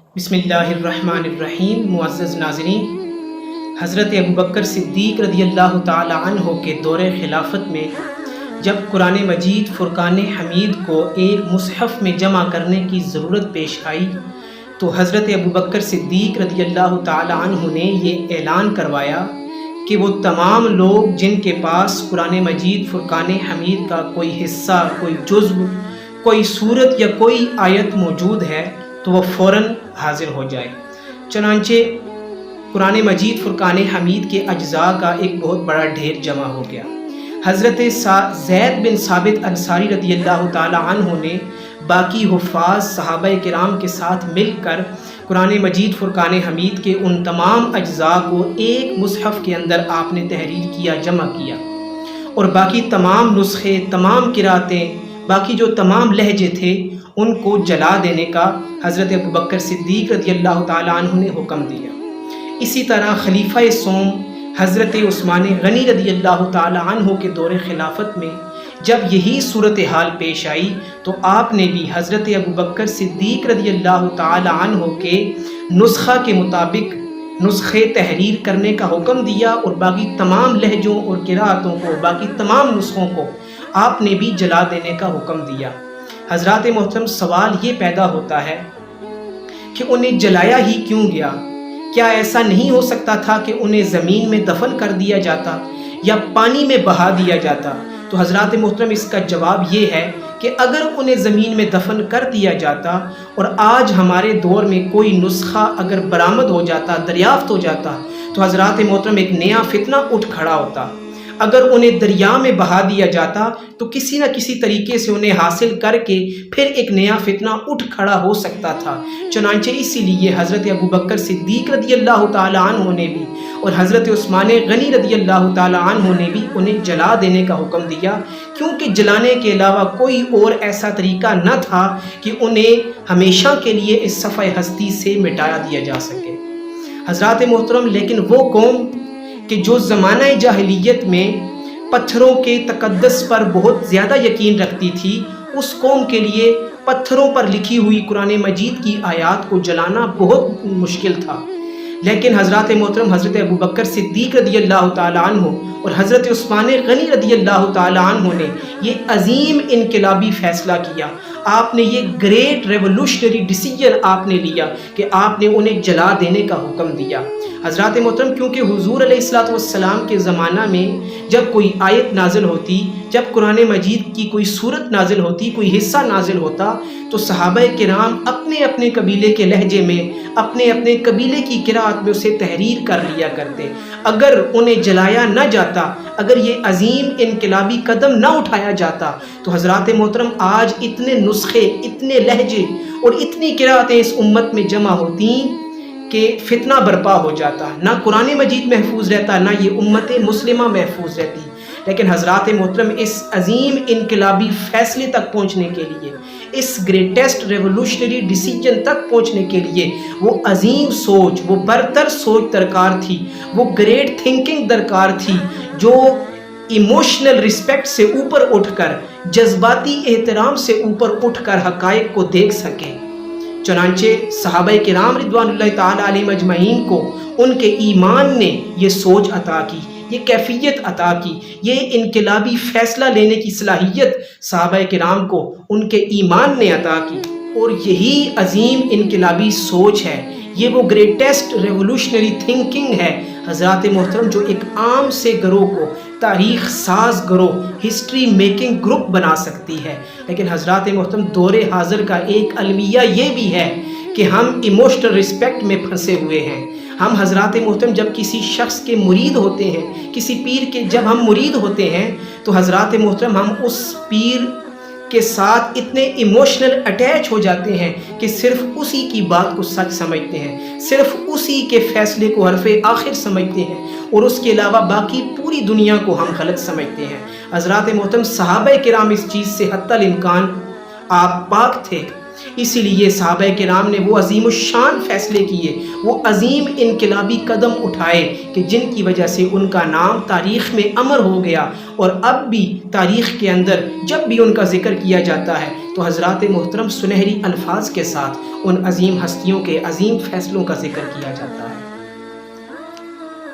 بسم اللہ الرحمن الرحیم۔ معزز ناظرین، حضرت ابوبکر صدیق رضی اللہ تعالی عنہ کے دور خلافت میں جب قرآن مجید فرقان حمید کو ایک مصحف میں جمع کرنے کی ضرورت پیش آئی تو حضرت ابوبکر صدیق رضی اللہ تعالی عنہ نے یہ اعلان کروایا کہ وہ تمام لوگ جن کے پاس قرآن مجید فرقان حمید کا کوئی حصہ، کوئی جزو، کوئی صورت یا کوئی آیت موجود ہے تو وہ فوراً حاضر ہو جائے۔ چنانچہ قرآن مجید فرقان حمید کے اجزاء کا ایک بہت بڑا ڈھیر جمع ہو گیا۔ حضرت زید بن ثابت انصاری رضی اللہ تعالی عنہ نے باقی حفاظ صحابہ کرام کے ساتھ مل کر قرآن مجید فرقان حمید کے ان تمام اجزاء کو ایک مصحف کے اندر آپ نے تحریر کیا، جمع کیا، اور باقی تمام نسخے، تمام قراتیں، باقی جو تمام لہجے تھے ان کو جلا دینے کا حضرت ابوبکر صدیق رضی اللہ تعالیٰ عنہ نے حکم دیا۔ اسی طرح خلیفہ سوم حضرت عثمان غنی رضی اللہ تعالیٰ عنہ کے دور خلافت میں جب یہی صورتحال پیش آئی تو آپ نے بھی حضرت ابوبکر صدیق رضی اللہ تعالیٰ عنہ کے نسخہ کے مطابق نسخے تحریر کرنے کا حکم دیا، اور باقی تمام لہجوں اور قراتوں کو، باقی تمام نسخوں کو آپ نے بھی جلا دینے کا حکم دیا۔ حضرات محترم، سوال یہ پیدا ہوتا ہے کہ انہیں جلایا ہی کیوں گیا؟ کیا ایسا نہیں ہو سکتا تھا کہ انہیں زمین میں دفن کر دیا جاتا یا پانی میں بہا دیا جاتا؟ تو حضرات محترم، اس کا جواب یہ ہے کہ اگر انہیں زمین میں دفن کر دیا جاتا اور آج ہمارے دور میں کوئی نسخہ اگر برآمد ہو جاتا، دریافت ہو جاتا، تو حضرات محترم ایک نیا فتنہ اٹھ کھڑا ہوتا۔ اگر انہیں دریا میں بہا دیا جاتا تو کسی نہ کسی طریقے سے انہیں حاصل کر کے پھر ایک نیا فتنہ اٹھ کھڑا ہو سکتا تھا۔ چنانچہ اسی لیے حضرت ابوبکر صدیق رضی اللہ تعالیٰ عنہ نے بھی اور حضرت عثمان غنی رضی اللہ تعالیٰ عنہ نے بھی انہیں جلا دینے کا حکم دیا، کیونکہ جلانے کے علاوہ کوئی اور ایسا طریقہ نہ تھا کہ انہیں ہمیشہ کے لیے اس صفحہ ہستی سے مٹایا دیا جا سکے۔ حضرات محترم، لیکن وہ قوم کہ جو زمانہ جاہلیت میں پتھروں کے تقدس پر بہت زیادہ یقین رکھتی تھی، اس قوم کے لیے پتھروں پر لکھی ہوئی قرآن مجید کی آیات کو جلانا بہت مشکل تھا۔ لیکن حضرات محترم، حضرت ابوبکر صدیق رضی اللہ تعالیٰ عنہ اور حضرت عثمان غنی رضی اللہ تعالیٰ عنہ نے یہ عظیم انقلابی فیصلہ کیا۔ آپ نے یہ گریٹ ریولوشنری ڈیسیجن آپ نے لیا کہ آپ نے انہیں جلا دینے کا حکم دیا۔ حضرات محترم، کیونکہ حضور علیہ السلام کے زمانہ میں جب کوئی آیت نازل ہوتی، جب قرآن مجید کی کوئی صورت نازل ہوتی، کوئی حصہ نازل ہوتا، تو صحابہ کرام اپنے اپنے قبیلے کے لہجے میں، اپنے اپنے قبیلے کی قرات میں اسے تحریر کر لیا کرتے۔ اگر انہیں جلایا نہ جاتا، اگر یہ عظیم انقلابی قدم نہ اٹھایا جاتا، تو حضرات محترم آج اتنے نسخے، اتنے لہجے اور اتنی قراتیں اس امت میں جمع ہوتی کہ فتنہ برپا ہو جاتا، نہ قرآن مجید محفوظ رہتا، نہ یہ امت مسلمہ محفوظ رہتی۔ لیکن حضرات محترم، اس عظیم انقلابی فیصلے تک پہنچنے کے لیے، اس گریٹسٹ ریولوشنری ڈیسیجن تک پہنچنے کے لیے وہ عظیم سوچ، وہ برتر سوچ درکار تھی، وہ گریٹ تھنکنگ درکار تھی، جو ایموشنل رسپیکٹ سے اوپر اٹھ کر، جذباتی احترام سے اوپر اٹھ کر حقائق کو دیکھ سکے۔ چنانچہ صحابہ کرام رضوان اللہ تعالیٰ علیہم اجمعین کو ان کے ایمان نے یہ سوچ عطا کی، یہ کیفیت عطا کی، یہ انقلابی فیصلہ لینے کی صلاحیت صحابہ کرام کو ان کے ایمان نے عطا کی، اور یہی عظیم انقلابی سوچ ہے، یہ وہ گریٹسٹ ریولوشنری تھنکنگ ہے حضرات محترم، جو ایک عام سے گروہ کو تاریخ ساز گروہ، ہسٹری میکنگ گروپ بنا سکتی ہے۔ لیکن حضرات محترم، دور حاضر کا ایک المیہ یہ بھی ہے کہ ہم ایموشنل رسپیکٹ میں پھنسے ہوئے ہیں۔ ہم حضرات محترم جب کسی شخص کے مرید ہوتے ہیں، کسی پیر کے جب ہم مرید ہوتے ہیں، تو حضرات محترم ہم اس پیر کے ساتھ اتنے ایموشنل اٹیچ ہو جاتے ہیں کہ صرف اسی کی بات کو سچ سمجھتے ہیں، صرف اسی کے فیصلے کو حرف آخر سمجھتے ہیں، اور اس کے علاوہ باقی پوری دنیا کو ہم غلط سمجھتے ہیں۔ حضرات محترم، صحابہ کرام اس چیز سے حتی الامکان آپ پاک تھے، اسی لیے صحابہ کرام نے وہ عظیم الشان فیصلے کیے، وہ عظیم انقلابی قدم اٹھائے کہ جن کی وجہ سے ان کا نام تاریخ میں امر ہو گیا، اور اب بھی تاریخ کے اندر جب بھی ان کا ذکر کیا جاتا ہے تو حضرات محترم سنہری الفاظ کے ساتھ ان عظیم ہستیوں کے عظیم فیصلوں کا ذکر کیا جاتا ہے۔